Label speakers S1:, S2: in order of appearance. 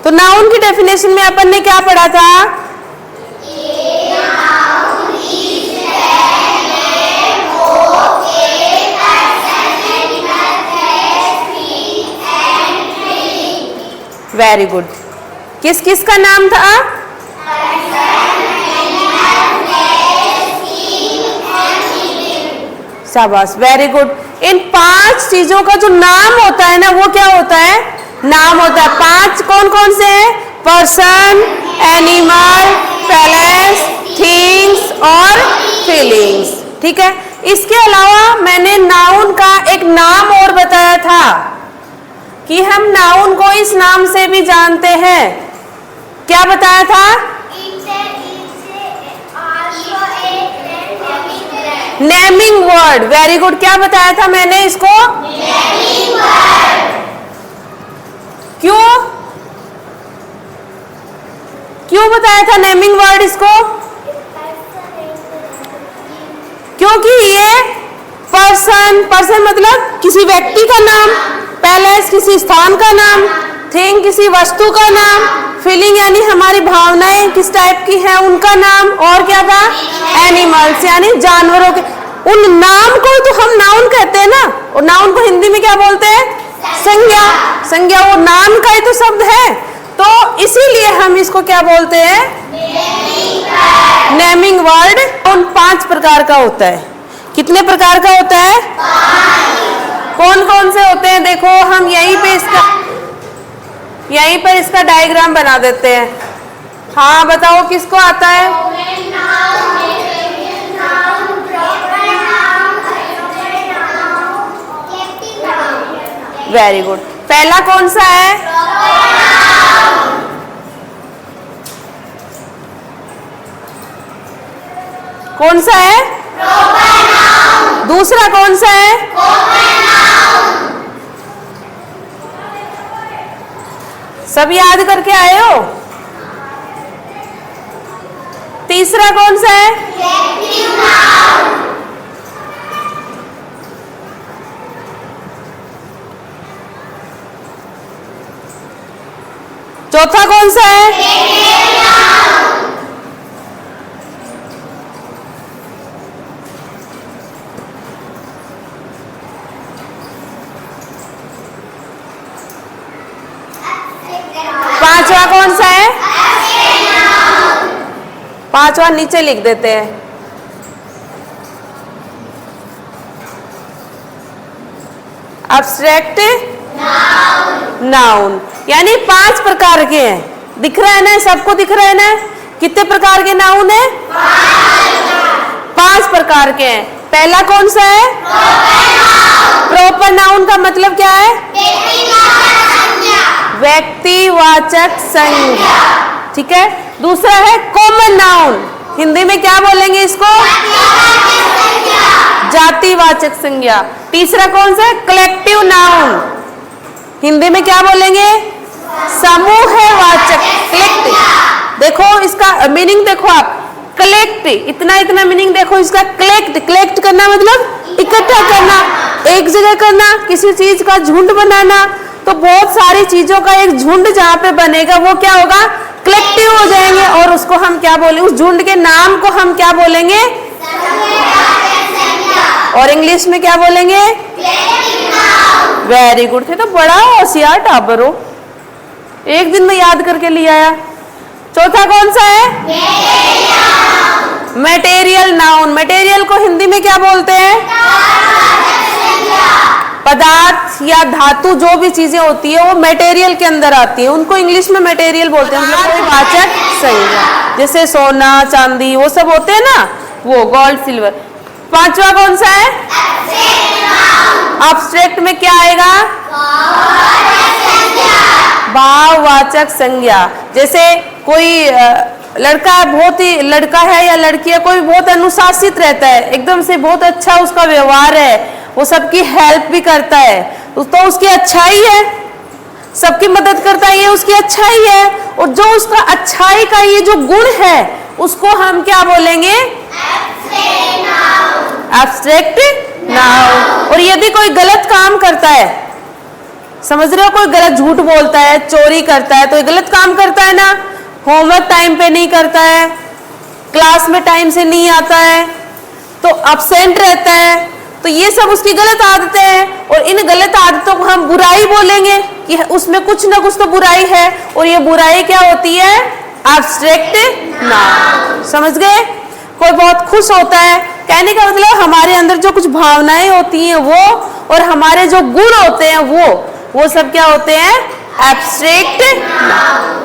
S1: तो नाउन की डेफिनेशन में अपन ने क्या पढ़ा था? Very good. किस किस का नाम था? शाबाश, वेरी गुड। इन 5 चीजों का जो नाम होता है ना, वो क्या होता है? नाम होता है। 5 कौन कौन से हैं? पर्सन, एनिमल, प्लेस, थिंग्स और फीलिंग्स। ठीक है। इसके अलावा मैंने नाउन का एक नाम और बताया था कि हम नाउन को इस नाम से भी जानते हैं। क्या बताया था? Naming word. Very good. क्या बताया था मैंने इसको? Naming word. क्यों क्यों बताया था नेमिंग वर्ड इसको? क्योंकि ये पर्सन मतलब किसी व्यक्ति का नाम, पैलेस किसी स्थान का नाम, थिंग किसी वस्तु का नाम, फीलिंग यानी हमारी भावनाएं किस टाइप की हैं उनका नाम, और क्या था? एनिमल्स यानी जानवरों के। उन नाम को तो हम नाउन कहते हैं ना, और नाउन को हिंदी में क्या बोलते हैं? संज्ञा। संज्ञा वो नाम का ही तो शब्द है, तो इसीलिए हम इसको क्या बोलते हैं? Naming word. उन 5 प्रकार का होता है। कितने प्रकार का होता है? 5। कौन कौन से होते हैं? देखो हम यहीं पर इसका डायग्राम बना देते हैं। हाँ बताओ किसको आता है? Very good. पहला कौन सा है? कौन सा है? दूसरा कौन सा है? सब याद करके आए हो? तीसरा कौन सा है? चौथा कौन सा है? पांचवा कौन सा है? पांचवा नीचे लिख देते हैं। एब्स्ट्रैक्ट नाउन यानी 5 प्रकार के हैं। दिख रहा है ना? सबको दिख रहा है ना? कितने प्रकार के नाउन है? 5 प्रकार के हैं। पहला कौन सा है? प्रॉपर नाउन का मतलब क्या है? व्यक्तिवाचक संज्ञा। ठीक है। दूसरा है कॉमन नाउन। हिंदी में क्या बोलेंगे इसको? जातिवाचक संज्ञा। तीसरा कौन सा है? Collective noun. हिंदी में क्या बोलेंगे? समूहवाचक। कलेक्टिव। देखो इसका मीनिंग देखो आप। कलेक्ट इतना मीनिंग देखो इसका। कलेक्ट करना मतलब इकट्ठा करना, एक जगह करना, किसी चीज का झुंड बनाना। तो बहुत सारी चीजों का एक झुंड जहाँ पे बनेगा वो क्या होगा? कलेक्टिव हो जाएंगे। और उसको हम क्या बोलेंगे? उस झुंड के नाम को हम क्या बोलेंगे? और इंग्लिश में क्या बोलेंगे? Very good. थे तो बड़ा होशियार टाबर हो, एक दिन में याद करके ले आया। चौथा कौन सा है? Material noun. मटेरियल को हिंदी में क्या बोलते हैं? पदार्थ या धातु जो भी चीजें होती है वो मटेरियल के अंदर आती है, उनको इंग्लिश में मटेरियल बोलते हैं। मतलब कोई वाचक संज्ञा, जैसे सोना चांदी वो सब होते हैं ना, वो गोल्ड सिल्वर। पांचवा कौन सा है? एब्स्ट्रैक्ट में क्या आएगा? भाववाचक संज्ञा। जैसे कोई लड़का बहुत ही लड़का है या लड़की है, कोई बहुत अनुशासित रहता है, एकदम से बहुत अच्छा उसका व्यवहार है, वो सबकी हेल्प भी करता है, तो उसकी अच्छाई है, सबकी मदद करता है, ये उसकी अच्छाई है। और जो उसका अच्छाई का ये जो गुण है उसको हम क्या बोलेंगे? Abstract noun. और यदि कोई गलत काम करता है समझ रहे हो? कोई गलत झूठ बोलता है, चोरी करता है, तो ये गलत काम करता है ना। होमवर्क टाइम पे नहीं करता है, क्लास में टाइम से नहीं आता है, तो अपसेंट रहता है, तो ये सब उसकी गलत आदतें हैं। और इन गलत आदतों को हम बुराई बोलेंगे कि उसमें कुछ ना कुछ तो बुराई है। और ये बुराई क्या होती है? Abstract noun. समझ गए? कोई बहुत खुश होता है, कहने का मतलब हमारे अंदर जो कुछ भावनाएं होती हैं वो, और हमारे जो गुण होते हैं वो सब क्या होते हैं? Abstract noun.